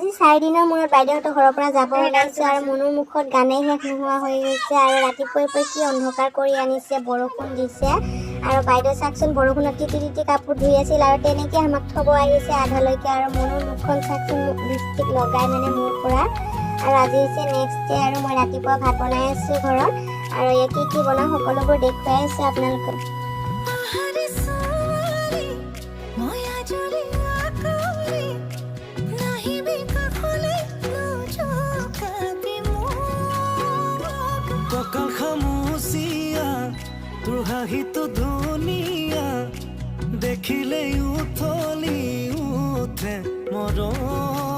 আজি 4 দিনৰ মূৰত বাইদেউহঁতৰ ঘৰৰ পৰা যাব ওলাইছোঁ আৰু মনৰ মুখত গানেই শেষ নোহোৱা হৈ গৈছে আৰু ৰাতিপুৱাই কি অন্ধকাৰ কৰি আনিছে, বৰষুণ দিছে আৰু বাইদেউ চাওকচোন বৰষুণত তিতি তিতি কাপোৰ ধুই আছিল আৰু তেনেকৈ আমাক থ'ব আহিছে আধালৈকে আৰু মনৰ মুখখন চাওকচোন লিপষ্টিক লগাই মানে মোৰ পৰা। আৰু আজি হৈছে নেক্সট ডে আৰু মই ৰাতিপুৱা ভাত বনাই আছোঁ ঘৰত আৰু কি বনাওঁ সকলোবোৰ দেখুৱাই আছোঁ আপোনালোকক। কঁকাল খামুচিয়া তোৰ হাঁহিটো ধুনীয়া দেখিলেই উঠলি উঠে মৰম